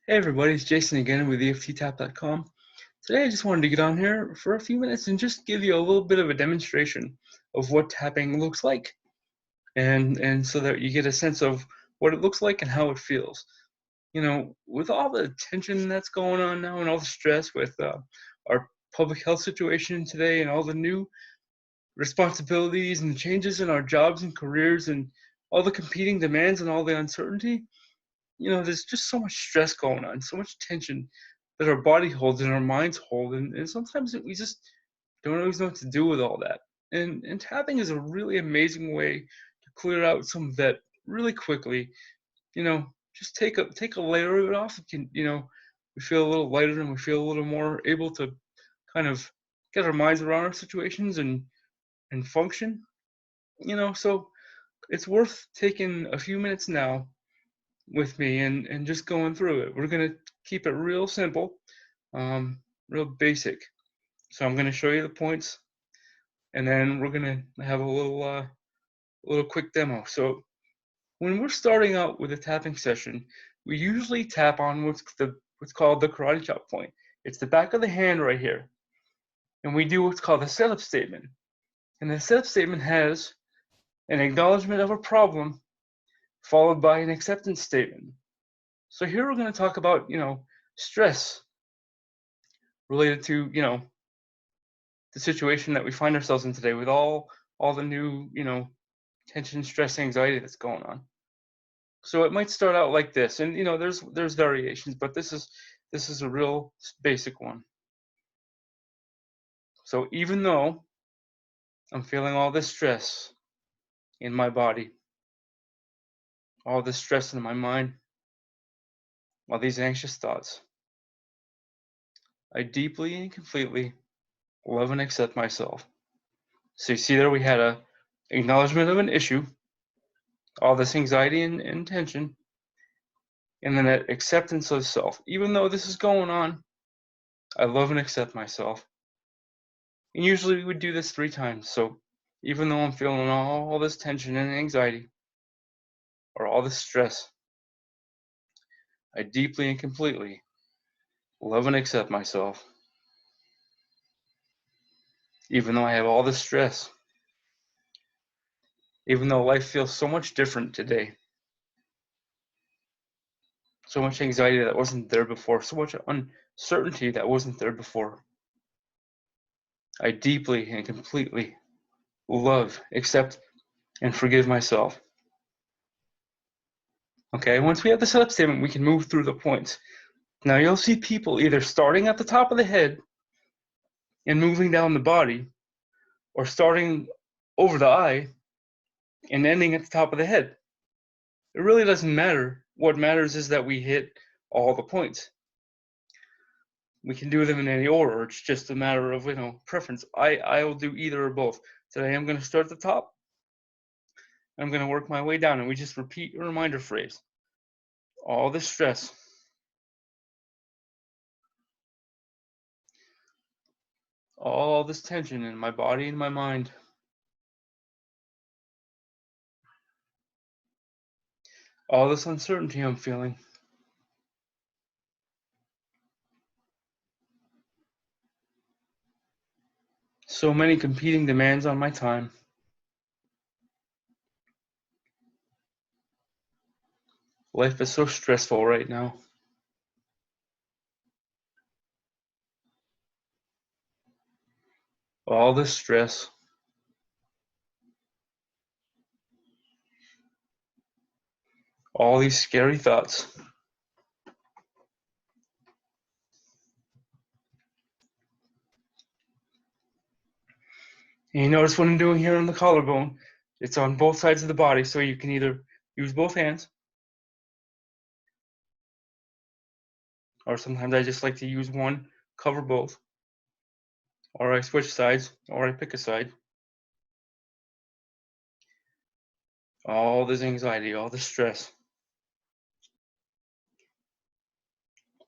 Hey everybody, it's Jason again with EFTTap.com. Today I just wanted to get on here for a few minutes and just give you a little bit of a demonstration of what tapping looks like and so that you get a sense of what it looks like and how it feels. You know, with all the tension that's going on now and all the stress with our public health situation today and all the new responsibilities and the changes in our jobs and careers and all the competing demands and all the uncertainty, there's just so much stress going on, so much tension that our body holds and our minds hold. And sometimes we just don't always know what to do with all that. And tapping is a really amazing way to clear out some of that really quickly. Just take a layer of it off. We feel a little lighter and we feel a little more able to kind of get our minds around our situations and function. So it's worth taking a few minutes now with me and just going through it. We're going to keep it real simple, real basic. So I'm going to show you the points, and then we're going to have a little quick demo. So when we're starting out with a tapping session, we usually tap on what's called the karate chop point. It's the back of the hand right here, and we do what's called a setup statement. And the setup statement has an acknowledgement of a problem followed by an acceptance statement. So here we're going to talk about, stress related to, the situation that we find ourselves in today with all the new, tension, stress, anxiety that's going on. So it might start out like this, and there's variations, but this is a real basic one. So even though I'm feeling all this stress in my body, all this stress in my mind, all these anxious thoughts, I deeply and completely love and accept myself. So you see there we had a acknowledgement of an issue, all this anxiety and tension, and then that acceptance of self. Even though this is going on, I love and accept myself. And usually we would do this 3 times. So even though I'm feeling all this tension and anxiety or all this stress, I deeply and completely love and accept myself. Even though I have all this stress, even though life feels so much different today, so much anxiety that wasn't there before, so much uncertainty that wasn't there before, I deeply and completely love, accept, and forgive myself. Okay, once we have the setup statement, we can move through the points. Now you'll see people either starting at the top of the head and moving down the body, or starting over the eye and ending at the top of the head. It really doesn't matter. What matters is that we hit all the points. We can do them in any order. It's just a matter of preference. I will do either or both. Today I'm going to start at the top. I'm going to work my way down, and we just repeat a reminder phrase. All this stress, all this tension in my body and my mind, all this uncertainty I'm feeling, so many competing demands on my time. Life is so stressful right now. All this stress, all these scary thoughts. And you notice what I'm doing here on the collarbone, it's on both sides of the body, so you can either use both hands, or sometimes I just like to use one, cover both, or I switch sides, or I pick a side. All this anxiety, all this stress,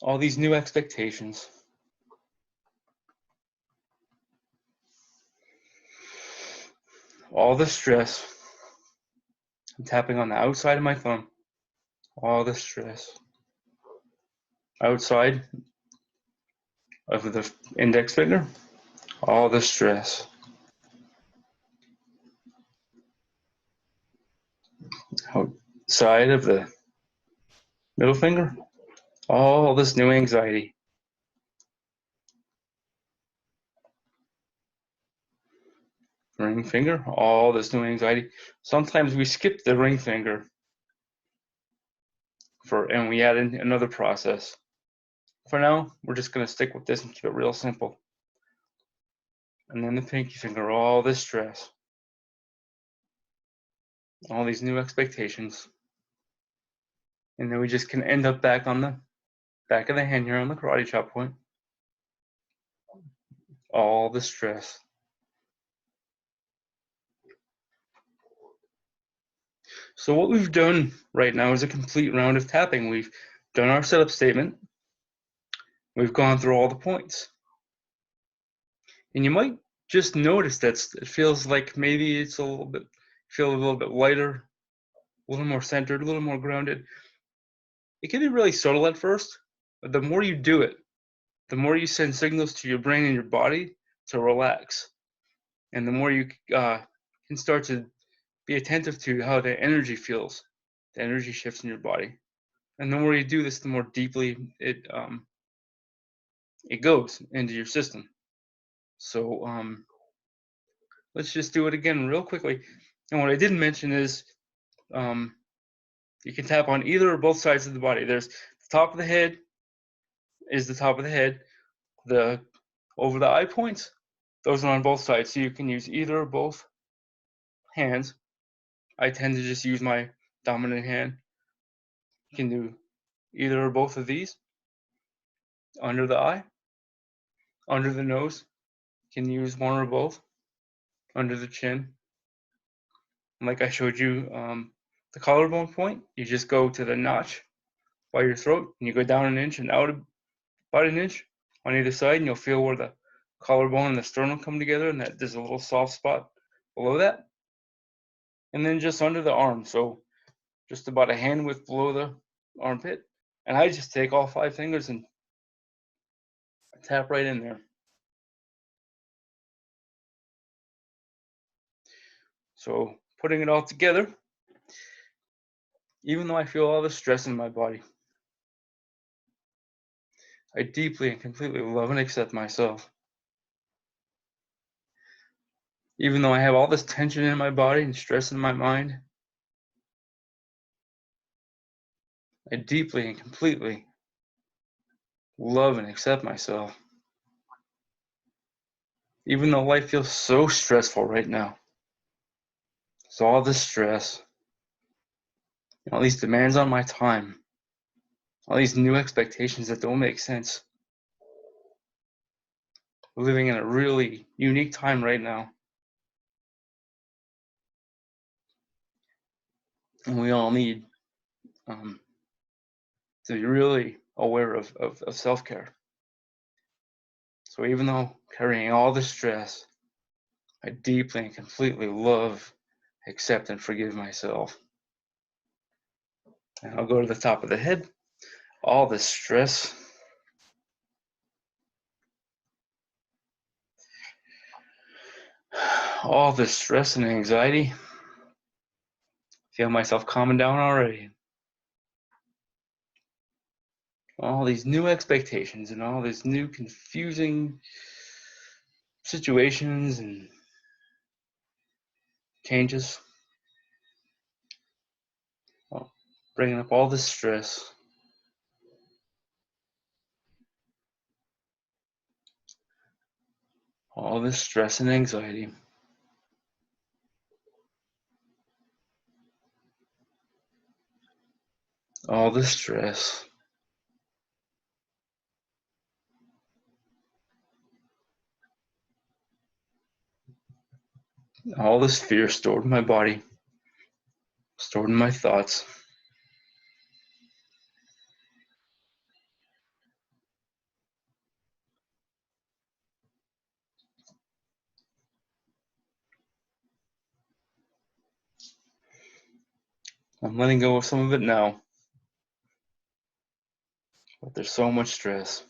all these new expectations. All the stress. I'm tapping on the outside of my thumb. All the stress. outside of the index finger, all the stress. Outside of the middle finger, all this new anxiety. Ring finger, all this new anxiety. Sometimes we skip the ring finger and we add in another process. For now, we're just going to stick with this and keep it real simple. And then the pinky finger, all this stress, all these new expectations. And then we just can end up back on the back of the hand here on the karate chop point. All the stress. So what we've done right now is a complete round of tapping. We've done our setup statement. We've gone through all the points. And you might just notice that it feels like maybe it's a little bit lighter, a little more centered, a little more grounded. It can be really subtle at first, but the more you do it, the more you send signals to your brain and your body to relax. And the more you can start to be attentive to how the energy feels, the energy shifts in your body. And the more you do this, the more deeply it goes into your system. So let's just do it again real quickly. And what I didn't mention is you can tap on either or both sides of the body. There's the top of the head is the top of the head. The over the eye points, those are on both sides. So you can use either or both hands. I tend to just use my dominant hand. You can do either or both of these. Under the eye, under the nose, you can use one or both. Under the chin. Like I showed you, the collarbone point, you just go to the notch by your throat, and you go down an inch and out about an inch on either side, and you'll feel where the collarbone and the sternum come together, and that there's a little soft spot below that. And then just under the arm, so just about a hand width below the armpit. And I just take all 5 fingers and tap right in there. So putting it all together, even though I feel all the stress in my body, I deeply and completely love and accept myself. Even though I have all this tension in my body and stress in my mind, I deeply and completely love and accept myself. Even though life feels so stressful right now. So all this stress, all these demands on my time, all these new expectations that don't make sense. We're living in a really unique time right now. And we all need to be really aware of self-care. So even though carrying all the stress, I deeply and completely love, accept, and forgive myself. And I'll go to the top of the head. All the stress, all the stress and anxiety. Feel myself calming down already. All these new expectations and all these new confusing situations and changes. Bringing up all this stress. All this stress and anxiety. All this stress. All this fear stored in my body, stored in my thoughts. I'm letting go of some of it now. But there's so much stress.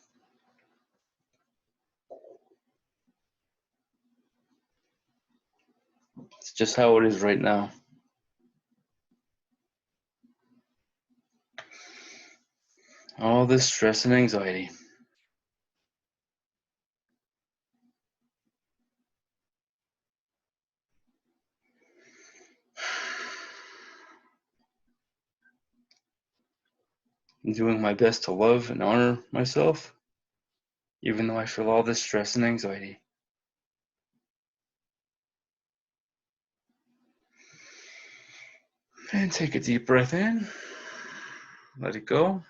It's just how it is right now. All this stress and anxiety. I'm doing my best to love and honor myself, even though I feel all this stress and anxiety. And take a deep breath in. Let it go.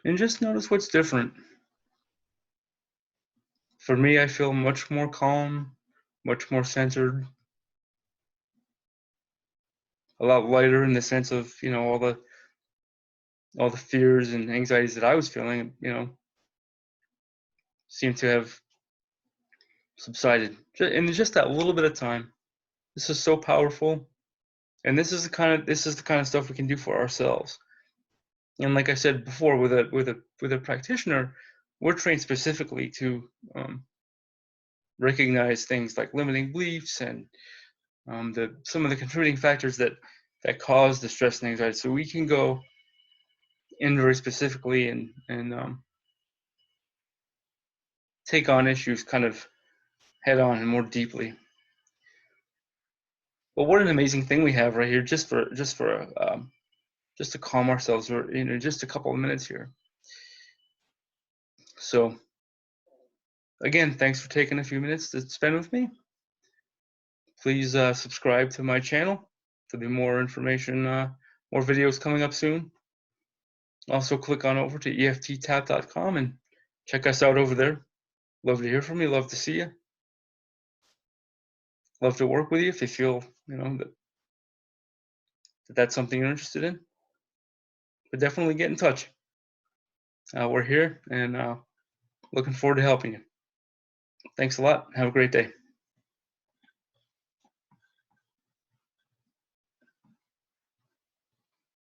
And just notice what's different. For me, I feel much more calm, much more centered, a lot lighter in the sense of, all the fears and anxieties that I was feeling, seem to have subsided in just that little bit of time. This is so powerful, and this is the kind of stuff we can do for ourselves. And like I said before, with a practitioner, we're trained specifically to recognize things like limiting beliefs and some of the contributing factors that cause the stress and anxiety. So we can go in very specifically and take on issues kind of head on and more deeply. But what an amazing thing we have right here, just to calm ourselves, or just a couple of minutes here. So again, thanks for taking a few minutes to spend with me. Please subscribe to my channel. There'll be more information, more videos coming up soon. Also, click on over to EFTTap.com and check us out over there. Love to hear from you. Love to see you. Love to work with you if you feel, that that's something you're interested in. But definitely get in touch. We're here and looking forward to helping you. Thanks a lot. Have a great day.